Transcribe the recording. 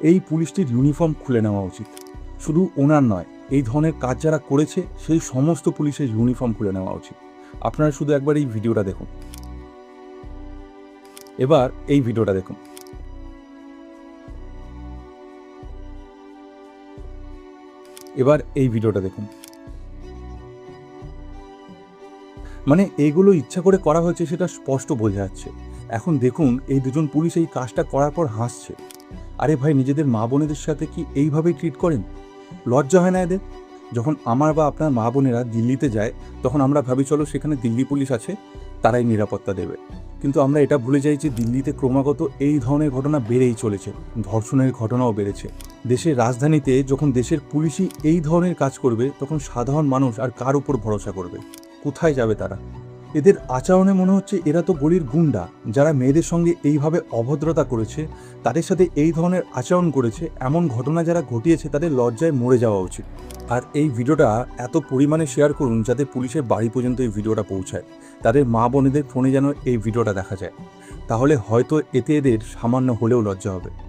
এই পুলিশটির ইউনিফর্ম খুলে নেওয়া উচিত। শুধু ওনার নয়, এই ধরনের কাজ যারা করেছে সেই সমস্ত পুলিশের ইউনিফর্ম খুলে নেওয়া উচিত। আপনারা শুধু একবার এই ভিডিওটা দেখুন। এবার এই ভিডিওটা দেখুন। এবার এই ভিডিওটা দেখুন। মানে এইগুলো ইচ্ছা করে করা হয়েছে সেটা স্পষ্ট বোঝা যাচ্ছে। এখন দেখুন এই দুজন পুলিশ এই কাজটা করার পর হাসছে। আরে ভাই, নিজেদের মা বোনেদের সাথে কি এইভাবেই ট্রিট করেন? লজ্জা হয় না এদের? যখন আমার বা আপনার মা বোনেরা দিল্লিতে যায় তখন আমরা ভাবি চলো সেখানে দিল্লি পুলিশ আছে, তারাই নিরাপত্তা দেবে। কিন্তু আমরা এটা ভুলে যাই যে দিল্লিতে ক্রমাগত এই ধরনের ঘটনা বেড়েই চলেছে। ধর্ষণের ঘটনাও বেড়েছে। দেশের রাজধানীতে যখন দেশের পুলিশই এই ধরনের কাজ করবে তখন সাধারণ মানুষ আর কার উপর ভরসা করবে? কোথায় যাবে তারা? এদের আচরণে মনে হচ্ছে এরা তো গলির গুন্ডা। যারা মেয়েদের সঙ্গে এইভাবে অভদ্রতা করেছে, তাদের সাথে এই ধরনের আচরণ করেছে, এমন ঘটনা যারা ঘটিয়েছে তাদের লজ্জায় মরে যাওয়া উচিত। আর এই ভিডিওটা এত পরিমাণে শেয়ার করুন যাতে পুলিশের বাড়ি পর্যন্ত এই ভিডিওটা পৌঁছায়। তাদের মা বোনেদের ফোনে যেন এই ভিডিওটা দেখা যায়। তাহলে হয়তো এতে এদের সামান্য হলেও লজ্জা হবে।